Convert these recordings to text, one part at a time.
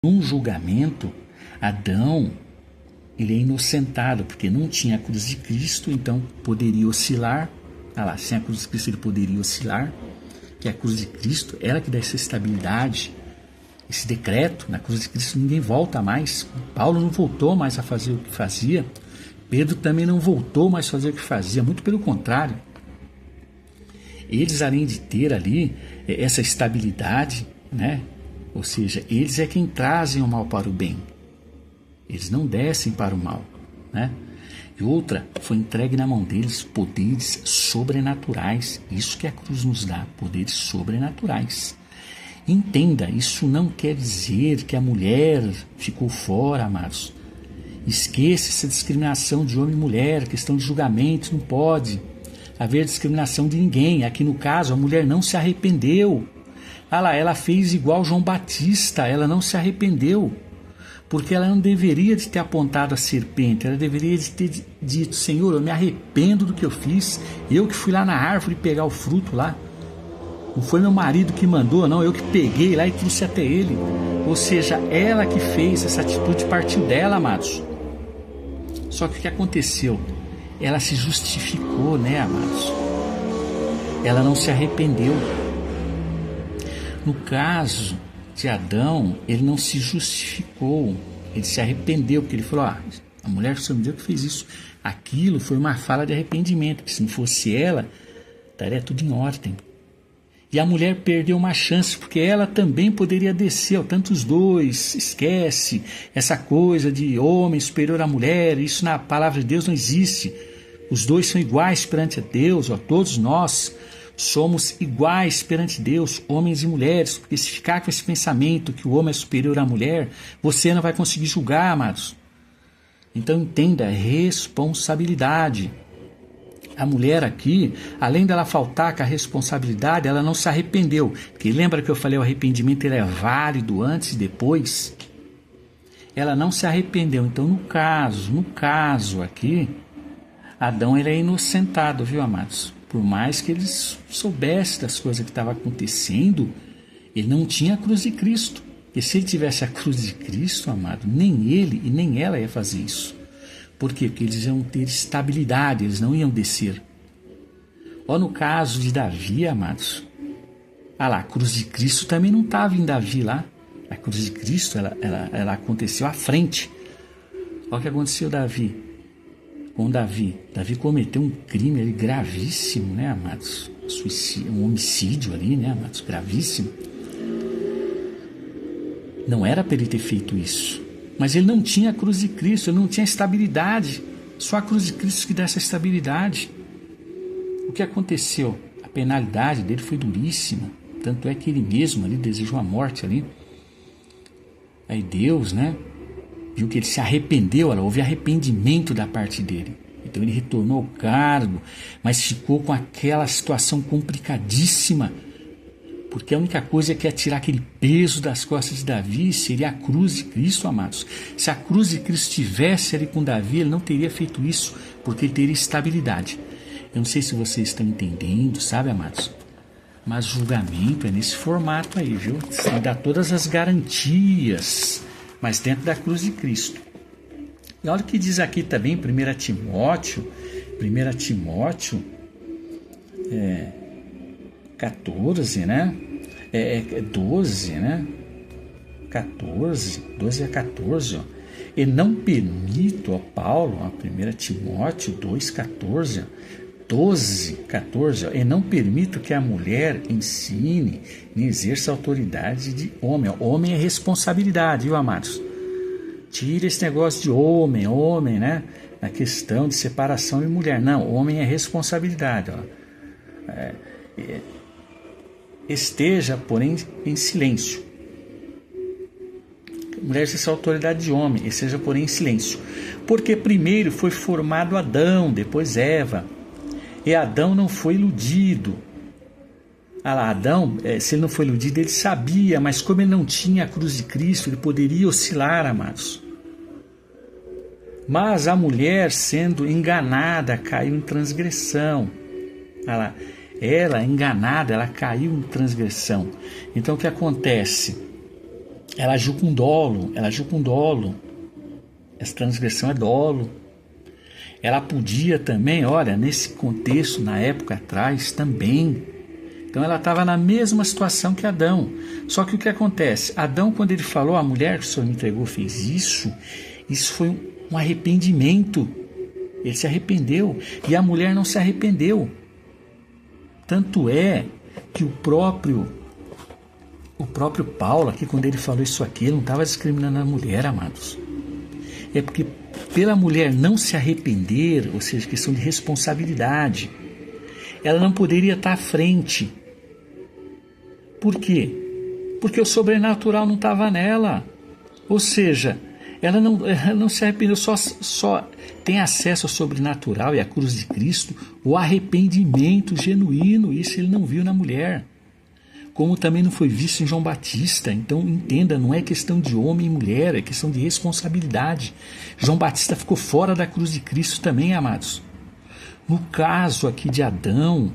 num julgamento, Adão, ele é inocentado, porque não tinha a cruz de Cristo, então poderia oscilar. Ah lá, sem a cruz de Cristo ele poderia oscilar, que a cruz de Cristo, ela que dá essa estabilidade, esse decreto. Na cruz de Cristo ninguém volta mais. Paulo não voltou mais a fazer o que fazia. Pedro também não voltou mais a fazer o que fazia, muito pelo contrário. Eles, além de ter ali essa estabilidade, né? Ou seja, eles é quem trazem o mal para o bem. Eles não descem para o mal, né? E outra, foi entregue na mão deles poderes sobrenaturais. Isso que a cruz nos dá, poderes sobrenaturais. Entenda, isso não quer dizer que a mulher ficou fora, amados. Esqueça essa discriminação de homem e mulher, questão de julgamento, não pode haver discriminação de ninguém. Aqui no caso, a mulher não se arrependeu. Ah lá, ela fez igual João Batista, ela não se arrependeu. Porque ela não deveria de ter apontado a serpente, ela deveria de ter dito: Senhor, eu me arrependo do que eu fiz, eu que fui lá na árvore pegar o fruto lá. Não foi meu marido que mandou, não, eu que peguei lá e trouxe até ele. Ou seja, ela que fez essa atitude, partiu dela, amados. Só que o que aconteceu? Ela se justificou, né, amados? Ela não se arrependeu. No caso de Adão, ele não se justificou, ele se arrependeu, porque ele falou: a mulher que o Senhor me deu que fez isso. Aquilo foi uma fala de arrependimento, que se não fosse ela, estaria tudo em ordem. E a mulher perdeu uma chance, porque ela também poderia descer, tanto os dois. Esquece essa coisa de homem superior à mulher, isso na palavra de Deus não existe. Os dois são iguais perante a Deus, todos nós somos iguais perante Deus, homens e mulheres, porque se ficar com esse pensamento que o homem é superior à mulher, você não vai conseguir julgar, amados. Então entenda, responsabilidade. A mulher aqui, além dela faltar com a responsabilidade, ela não se arrependeu. Porque lembra que eu falei, o arrependimento ele é válido antes e depois? Ela não se arrependeu. Então no caso aqui, Adão ele é inocentado, viu, amados? Por mais que ele soubesse das coisas que estavam acontecendo, ele não tinha a cruz de Cristo. E se ele tivesse a cruz de Cristo, amado, nem ele e nem ela ia fazer isso. Por quê? Porque eles iam ter estabilidade, eles não iam descer. No caso de Davi, amados, lá, a cruz de Cristo também não estava em Davi lá. A cruz de Cristo, ela aconteceu à frente. Olha o que aconteceu com Davi. Davi cometeu um crime ali gravíssimo, né, amados? Um homicídio ali, né, amados? Gravíssimo. Não era para ele ter feito isso. Mas ele não tinha a cruz de Cristo, ele não tinha estabilidade. Só a cruz de Cristo que dá essa estabilidade. O que aconteceu? A penalidade dele foi duríssima. Tanto é que ele mesmo ali desejou a morte ali. Aí Deus, né, viu que ele se arrependeu, houve arrependimento da parte dele. Então ele retornou ao cargo, mas ficou com aquela situação complicadíssima. Porque a única coisa que é tirar aquele peso das costas de Davi seria a cruz de Cristo, amados. Se a cruz de Cristo estivesse ali com Davi, ele não teria feito isso, porque ele teria estabilidade. Eu não sei se vocês estão entendendo, sabe, amados? Mas julgamento é nesse formato aí, viu? Sem dar todas as garantias, mas dentro da cruz de Cristo. E olha o que diz aqui também, 1 Timóteo 14, né? 12, né? 12 a 14, E não permito, Paulo, 1 Timóteo 2,14, 12, 14, E não permito que a mulher ensine nem exerça autoridade de homem. Homem é responsabilidade, viu, amados? Tira esse negócio de homem, né? Na questão de separação de mulher. Não, homem é responsabilidade, esteja, porém, em silêncio. Mulher exerce a autoridade de homem, esteja, porém, em silêncio. Porque primeiro foi formado Adão, depois Eva. E Adão não foi iludido. Adão, se ele não foi iludido, ele sabia, mas como ele não tinha a cruz de Cristo, ele poderia oscilar, amados. Mas a mulher, sendo enganada, caiu em transgressão. Ela, enganada, ela caiu em transgressão. Então, o que acontece? Ela agiu com dolo, ela agiu com dolo. Essa transgressão é dolo. Ela podia também, olha, nesse contexto, na época atrás, também. Então ela estava na mesma situação que Adão. Só que o que acontece? Adão, quando ele falou, a mulher que o Senhor me entregou fez isso foi um arrependimento. Ele se arrependeu e a mulher não se arrependeu. Tanto é que o próprio Paulo, aqui, quando ele falou isso aqui, ele não estava discriminando a mulher, amados. É porque pela mulher não se arrepender, ou seja, questão de responsabilidade, ela não poderia estar à frente. Por quê? Porque o sobrenatural não estava nela. Ou seja, ela não se arrependeu, só tem acesso ao sobrenatural e à cruz de Cristo o arrependimento genuíno. Isso ele não viu na mulher. Como também não foi visto em João Batista. Então entenda, não é questão de homem e mulher, é questão de responsabilidade. João Batista ficou fora da cruz de Cristo também, amados. No caso aqui de Adão,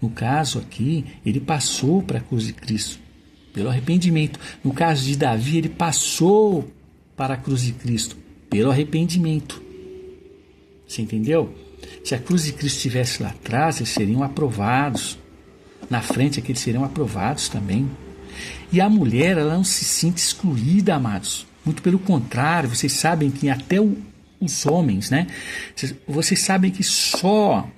no caso aqui, ele passou para a cruz de Cristo pelo arrependimento. No caso de Davi, ele passou para a cruz de Cristo pelo arrependimento. Você entendeu? Se a cruz de Cristo estivesse lá atrás, eles seriam aprovados. Na frente aqui eles seriam aprovados também. E a mulher, ela não se sente excluída, amados. Muito pelo contrário, vocês sabem que até os homens, né? Vocês sabem que só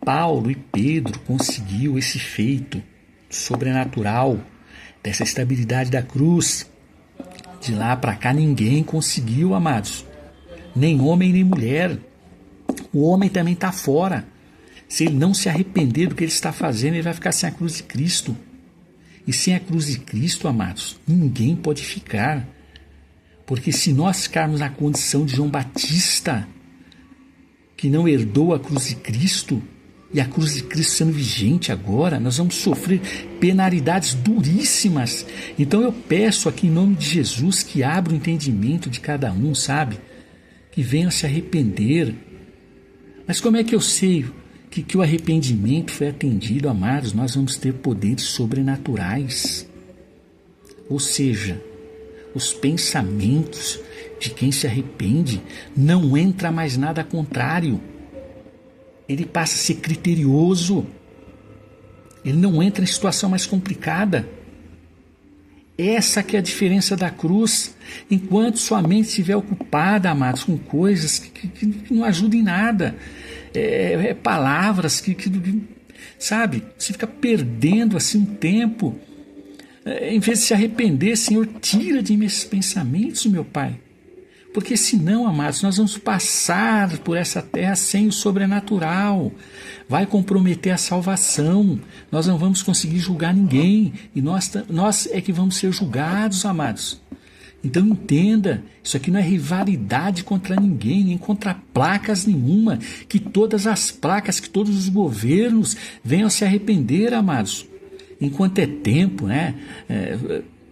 Paulo e Pedro conseguiu esse feito sobrenatural, dessa estabilidade da cruz. De lá para cá ninguém conseguiu, amados. Nem homem nem mulher. O homem também está fora. Se ele não se arrepender do que ele está fazendo, ele vai ficar sem a cruz de Cristo. E sem a cruz de Cristo, amados, ninguém pode ficar. Porque se nós ficarmos na condição de João Batista, que não herdou a cruz de Cristo, e a cruz de Cristo sendo vigente agora, nós vamos sofrer penalidades duríssimas. Então eu peço aqui em nome de Jesus que abra o entendimento de cada um, sabe? Que venham se arrepender. Mas como é que eu sei que o arrependimento foi atendido, amados? Nós vamos ter poderes sobrenaturais. Ou seja, os pensamentos de quem se arrepende não entra mais nada contrário. Ele passa a ser criterioso. Ele não entra em situação mais complicada. Essa que é a diferença da cruz. Enquanto sua mente estiver ocupada, amados, com coisas que não ajudam em nada, palavras que sabe, você fica perdendo assim um tempo. Em vez de se arrepender, Senhor, tira de mim esses pensamentos, meu Pai. Porque senão, amados, nós vamos passar por essa terra sem o sobrenatural. Vai comprometer a salvação. Nós não vamos conseguir julgar ninguém. E nós é que vamos ser julgados, amados. Então entenda, isso aqui não é rivalidade contra ninguém, nem contra placas nenhuma. Que todas as placas, que todos os governos venham se arrepender, amados. Enquanto é tempo, né?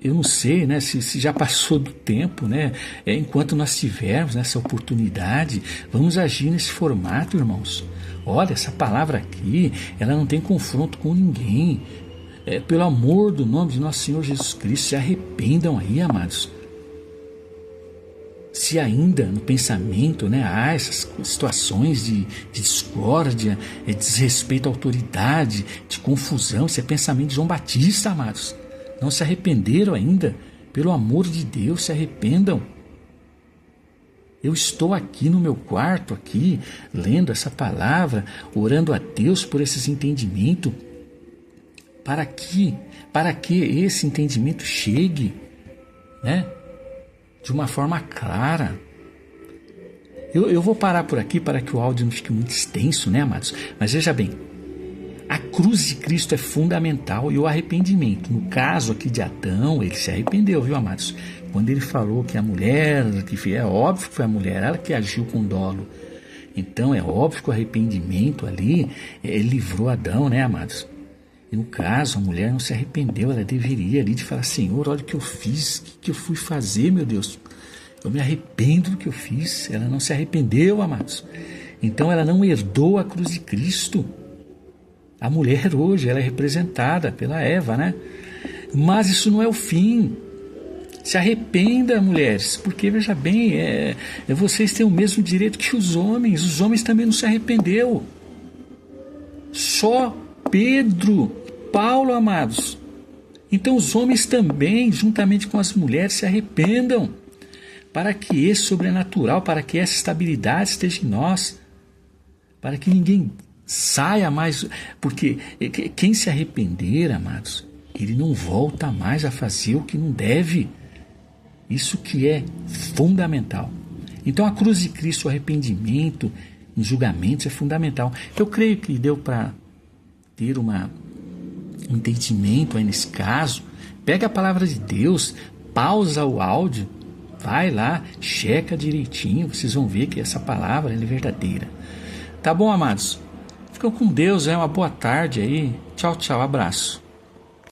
Eu não sei, né, se já passou do tempo, né? Enquanto nós tivermos essa oportunidade, vamos agir nesse formato, irmãos. Olha, essa palavra aqui, ela não tem confronto com ninguém. Pelo amor do nome de nosso Senhor Jesus Cristo, se arrependam aí, amados. Se ainda no pensamento, né, há essas situações de discórdia, desrespeito à autoridade, de confusão, isso é pensamento de João Batista, amados. Não se arrependeram ainda? Pelo amor de Deus, se arrependam. Eu estou aqui no meu quarto, aqui, lendo essa palavra, orando a Deus por esses entendimentos, para que esse entendimento chegue, né, de uma forma clara. Eu vou parar por aqui para que o áudio não fique muito extenso, né, amados? Mas veja bem, a cruz de Cristo é fundamental e o arrependimento. No caso aqui de Adão, ele se arrependeu, viu, amados? Quando ele falou que a mulher, é óbvio que foi a mulher, ela que agiu com dolo. Então é óbvio que o arrependimento ali livrou Adão, né, amados? E no caso, a mulher não se arrependeu, ela deveria ali de falar, Senhor, olha o que eu fiz, o que eu fui fazer, meu Deus? Eu me arrependo do que eu fiz. Ela não se arrependeu, amados. Então ela não herdou a cruz de Cristo. A mulher hoje, ela é representada pela Eva, né? Mas isso não é o fim. Se arrependa, mulheres, porque veja bem, vocês têm o mesmo direito que os homens também não se arrependeu. Só Pedro, Paulo, amados. Então os homens também, juntamente com as mulheres, se arrependam, para que esse sobrenatural, para que essa estabilidade esteja em nós, para que ninguém saia mais, porque quem se arrepender, amados, ele não volta mais a fazer o que não deve. Isso que é fundamental. Então a cruz de Cristo, o arrependimento em julgamentos é fundamental. Eu creio que deu para ter um entendimento aí nesse caso. Pega a palavra de Deus, pausa o áudio, vai lá, checa direitinho, vocês vão ver que essa palavra é verdadeira. Tá bom, amados? Ficam com Deus, uma boa tarde aí. Tchau, tchau, abraço.